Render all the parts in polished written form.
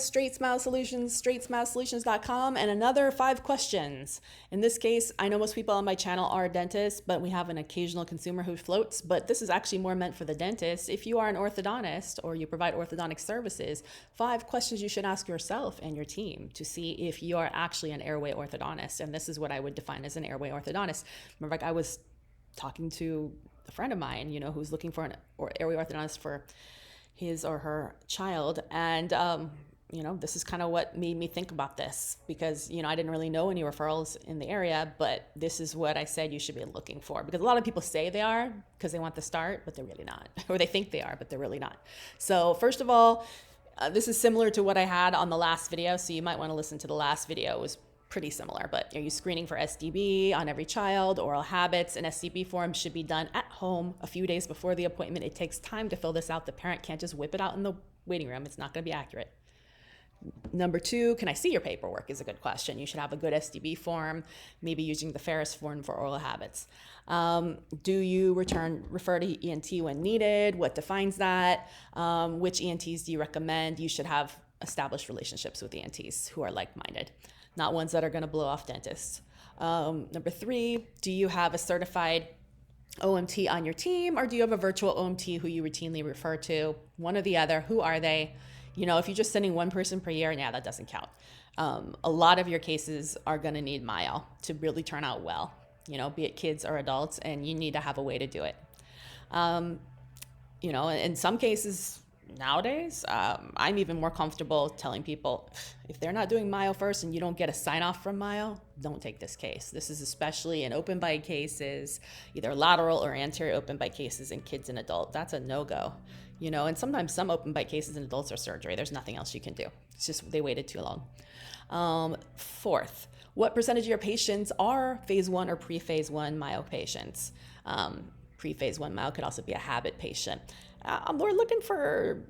Straightsmile Solutions, straightsmilesolutions.com, and another 5 questions. In this case, I know most people on my channel are dentists, but we have an occasional consumer who floats, but this is actually more meant for the dentist. If you are an orthodontist or you provide orthodontic services, 5 questions you should ask yourself and your team to see if you are actually an airway orthodontist. And this is what I would define as an airway orthodontist. Remember, like I was talking to a friend of mine, who's looking for an airway orthodontist for his or her child, and this is kind of what made me think about this because, I didn't really know any referrals in the area, but this is what I said you should be looking for, because a lot of people say they are because they want the start, but they're really not, or they think they are, but they're really not. So first of all, this is similar to what I had on the last video. So you might want to listen to the last video. It was pretty similar, but are you screening for SDB on every child? Oral habits and SDB form should be done at home a few days before the appointment. It takes time to fill this out. The parent can't just whip it out in the waiting room. It's not going to be accurate. Number 2, can I see your paperwork is a good question. You should have a good SDB form, maybe using the Ferris form for oral habits. Do you refer to ENT when needed? What defines that? Which ENTs do you recommend? You should have established relationships with ENTs who are like-minded, not ones that are going to blow off dentists. Number 3, do you have a certified OMT on your team, or do you have a virtual OMT who you routinely refer to? One or the other. Who are they? If you're just sending one person per year, that doesn't count. A lot of your cases are going to need myo to really turn out well, be it kids or adults, and you need to have a way to do it. In some cases nowadays, I'm even more comfortable telling people if they're not doing myo first and you don't get a sign off from myo, don't take this case. This is especially in open bite cases, either lateral or anterior open bite cases in kids and adults. That's a no-go. And sometimes some open bite cases in adults are surgery. There's nothing else you can do. It's just they waited too long. 4th, what percentage of your patients are phase 1 or pre-phase 1 myo patients? Pre-phase 1 myo could also be a habit patient. We're looking for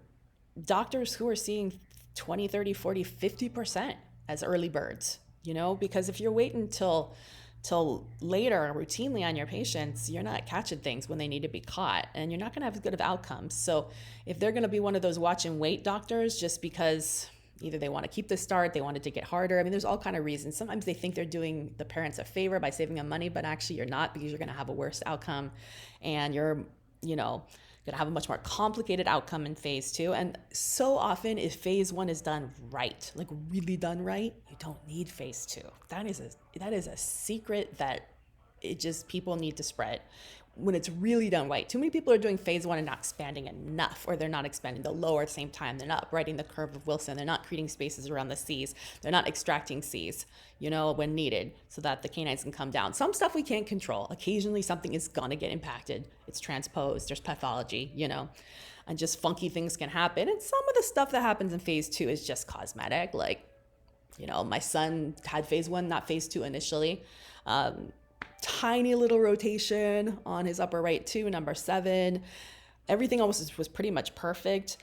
doctors who are seeing 20, 30, 40, 50% as early birds, because if you're waiting till later routinely on your patients, you're not catching things when they need to be caught, and you're not going to have as good of outcomes. So if they're going to be one of those watch and wait doctors just because either they want to keep the start, they want it to get harder. There's all kind of reasons. Sometimes they think they're doing the parents a favor by saving them money, but actually you're not, because you're going to have a worse outcome, and you're, going to have a much more complicated outcome in phase 2. And so often if phase 1 is done right, like really done right, you don't need phase 2. That is a secret that people need to spread. When it's really done right, too many people are doing phase 1 and not expanding enough, or they're not expanding the lower at the same time. They're not writing the curve of Wilson. They're not creating spaces around the C's. They're not extracting C's, when needed, so that the canines can come down. Some stuff we can't control. Occasionally something is gonna get impacted. It's transposed, there's pathology, and just funky things can happen. And some of the stuff that happens in phase 2 is just cosmetic. Like, my son had phase 1, not phase 2 initially. Tiny little rotation on his upper right tooth, number 7. Everything almost was pretty much perfect.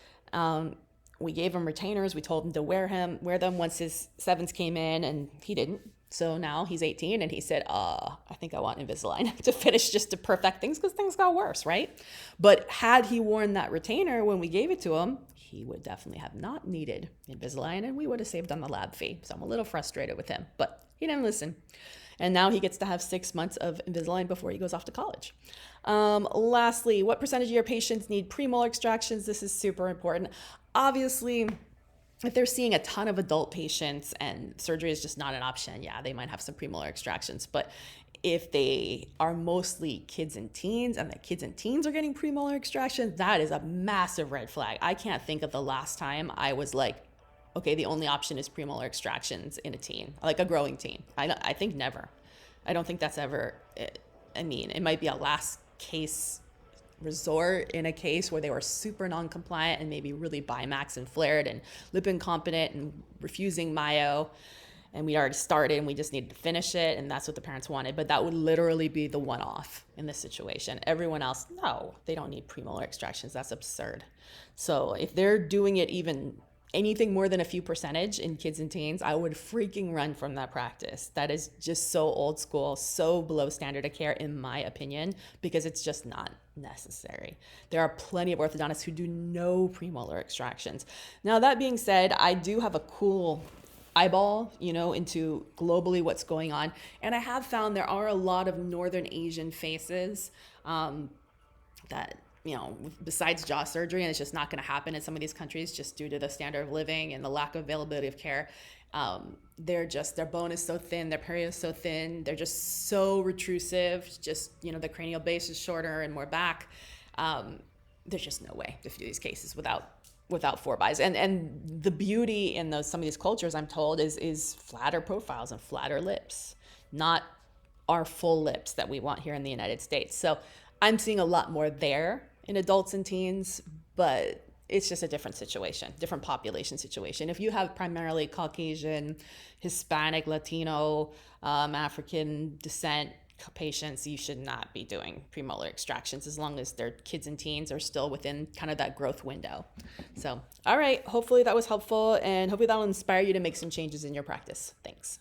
We gave him retainers. We told him to wear them once his 7s came in, and he didn't. So now he's 18, and he said, I think I want Invisalign to finish, just to perfect things, because things got worse, right? But had he worn that retainer when we gave it to him, he would definitely have not needed Invisalign, and we would have saved on the lab fee. So I'm a little frustrated with him, but he didn't listen. And now he gets to have 6 months of Invisalign before he goes off to college. Lastly, what percentage of your patients need premolar extractions? This is super important. Obviously, if they're seeing a ton of adult patients and surgery is just not an option, they might have some premolar extractions. But if they are mostly kids and teens, and the kids and teens are getting premolar extraction, that is a massive red flag. I can't think of the last time I was like, okay, the only option is premolar extractions in a teen, like a growing teen. I think never. I don't think that's ever, it might be a last case resort in a case where they were super non-compliant and maybe really bimax and flared and lip incompetent and refusing myo, and we already started and we just needed to finish it, and that's what the parents wanted. But that would literally be the one-off in this situation. Everyone else, no, they don't need premolar extractions. That's absurd. So if they're doing it even anything more than a few percentage in kids and teens, I would freaking run from that practice. That is just so old school, so below standard of care, in my opinion, because it's just not necessary. There are plenty of orthodontists who do no premolar extractions. Now, that being said, I do have a cool eyeball, into globally what's going on. And I have found there are a lot of Northern Asian faces that, besides jaw surgery, and it's just not going to happen in some of these countries just due to the standard of living and the lack of availability of care. Their bone is so thin, their perio is so thin, they're just so retrusive, just, the cranial base is shorter and more back. There's just no way to do these cases without 4-bys. And the beauty in some of these cultures, I'm told, is flatter profiles and flatter lips, not our full lips that we want here in the United States. So I'm seeing a lot more there in adults and teens, but it's just a different situation, different population situation. If you have primarily Caucasian, Hispanic, Latino, African descent patients, you should not be doing premolar extractions as long as their kids and teens are still within kind of that growth window. So, all right, hopefully that was helpful, and hopefully that'll inspire you to make some changes in your practice. Thanks.